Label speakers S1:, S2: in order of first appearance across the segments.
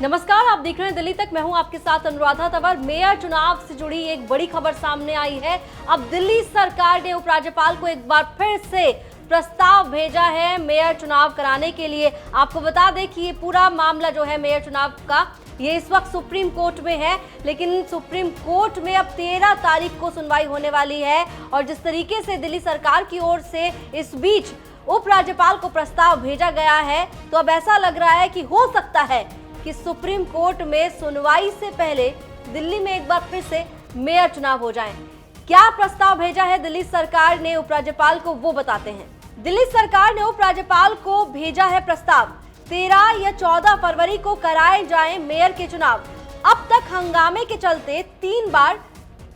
S1: नमस्कार, आप देख रहे हैं दिल्ली तक। मैं हूं आपके साथ अनुराधा तंवर। मेयर चुनाव से जुड़ी एक बड़ी खबर सामने आई है। अब दिल्ली सरकार ने उपराज्यपाल को एक बार फिर से प्रस्ताव भेजा है मेयर चुनाव कराने के लिए। आपको बता दें कि ये पूरा मामला जो है मेयर चुनाव का, ये इस वक्त सुप्रीम कोर्ट में है, लेकिन सुप्रीम कोर्ट में अब 13 तारीख को सुनवाई होने वाली है। और जिस तरीके से दिल्ली सरकार की ओर से इस बीच उपराज्यपाल को प्रस्ताव भेजा गया है, तो अब ऐसा लग रहा है कि हो सकता है कि सुप्रीम कोर्ट में सुनवाई से पहले दिल्ली में एक बार फिर से मेयर चुनाव हो जाएं। क्या प्रस्ताव भेजा है दिल्ली सरकार ने उपराज्यपाल को, वो बताते हैं। दिल्ली सरकार ने उपराज्यपाल को भेजा है प्रस्ताव, 13 या 14 फरवरी को कराए जाएं मेयर के चुनाव। अब तक हंगामे के चलते 3 बार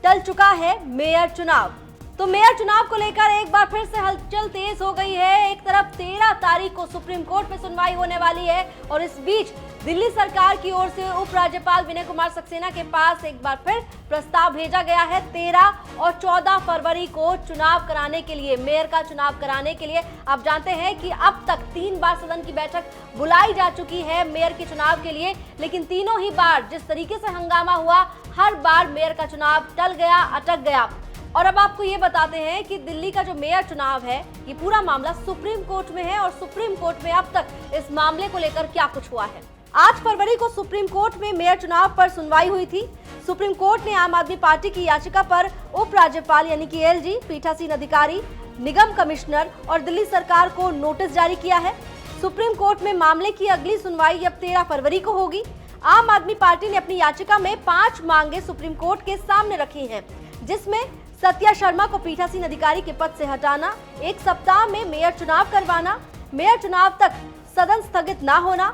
S1: टल चुका है मेयर चुनाव। तो मेयर चुनाव को लेकर एक बार फिर से हलचल तेज हो गई है। एक तरफ 13 तारीख को सुप्रीम कोर्ट में सुनवाई होने वाली है और इस बीच दिल्ली सरकार की ओर से उपराज्यपाल विनय कुमार सक्सेना के पास एक बार फिर प्रस्ताव भेजा गया है 13 और 14 फरवरी को चुनाव कराने के लिए, मेयर का चुनाव कराने के लिए। आप जानते हैं कि अब तक 3 बार सदन की बैठक बुलाई जा चुकी है मेयर के चुनाव के लिए, लेकिन तीनों ही बार जिस तरीके से हंगामा हुआ, हर बार मेयर का चुनाव टल गया, अटक गया। और अब आपको ये बताते हैं कि दिल्ली का जो मेयर चुनाव है, ये पूरा मामला सुप्रीम कोर्ट में है और सुप्रीम कोर्ट में अब तक इस मामले को लेकर क्या कुछ हुआ है। 8 फरवरी को सुप्रीम कोर्ट में मेयर चुनाव पर सुनवाई हुई थी। सुप्रीम कोर्ट ने आम आदमी पार्टी की याचिका पर उपराज्यपाल यानी कि एलजी, पीठासीन अधिकारी, निगम कमिश्नर और दिल्ली सरकार को नोटिस जारी किया है। सुप्रीम कोर्ट में मामले की अगली सुनवाई अब 13 फरवरी को होगी। आम आदमी पार्टी ने अपनी याचिका में 5 मांगे सुप्रीम कोर्ट के सामने रखी हैं, जिसमें सत्या शर्मा को पीठासीन अधिकारी के पद से हटाना, 1 सप्ताह में मेयर चुनाव करवाना, मेयर चुनाव तक सदन स्थगित न होना,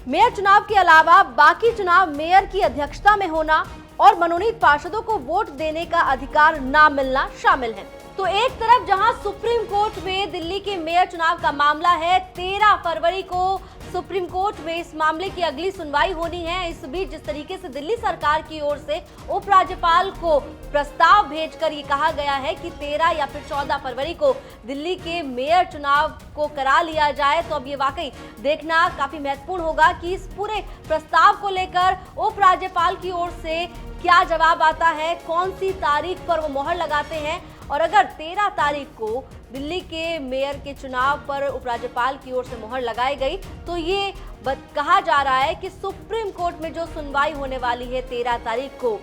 S1: मेयर चुनाव के अलावा बाकी चुनाव मेयर की अध्यक्षता में होना और मनोनीत पार्षदों को वोट देने का अधिकार न मिलना शामिल है। तो एक तरफ जहां सुप्रीम कोर्ट में दिल्ली के मेयर चुनाव का मामला है, 13 फरवरी को सुप्रीम कोर्ट में इस मामले की अगली सुनवाई होनी है। इस बीच जिस तरीके से दिल्ली सरकार की ओर से उपराज्यपाल को प्रस्ताव भेजकर ये कहा गया है कि 13 या फिर 14 फरवरी को दिल्ली के मेयर चुनाव को करा लिया जाए, तो अब ये वाकई देखना काफी महत्वपूर्ण होगा कि इस पूरे प्रस्ताव को लेकर उपराज्यपाल की ओर से क्या जवाब आता है, कौन सी तारीख पर वो मोहर लगाते हैं। और अगर 13 तारीख को दिल्ली के मेयर के चुनाव पर उपराज्यपाल की ओर से मोहर लगाई गई, तो ये कहा जा रहा है कि सुप्रीम कोर्ट में जो सुनवाई होने वाली है 13 तारीख को,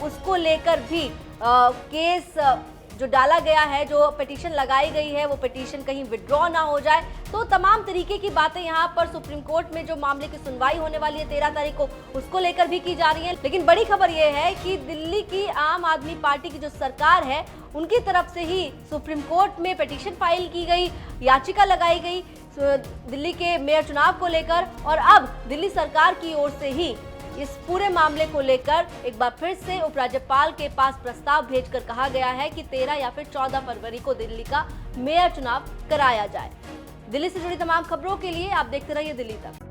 S1: उसको लेकर भी केस जो डाला गया है, जो पिटीशन लगाई गई है, वो पिटीशन कहीं विड्रॉ ना हो जाए। तो तमाम तरीके की बातें यहाँ पर सुप्रीम कोर्ट में जो मामले की सुनवाई होने वाली है 13 तारीख को, उसको लेकर भी की जा रही है। लेकिन बड़ी खबर ये है कि दिल्ली की आम आदमी पार्टी की जो सरकार है, उनकी तरफ से ही सुप्रीम कोर्ट में पिटीशन फाइल की गई, याचिका लगाई गई दिल्ली के मेयर चुनाव को लेकर। और अब दिल्ली सरकार की ओर से ही इस पूरे मामले को लेकर एक बार फिर से उपराज्यपाल के पास प्रस्ताव भेजकर कहा गया है कि 13 या फिर 14 फरवरी को दिल्ली का मेयर चुनाव कराया जाए। दिल्ली से जुड़ी तमाम खबरों के लिए आप देखते रहिए दिल्ली तक।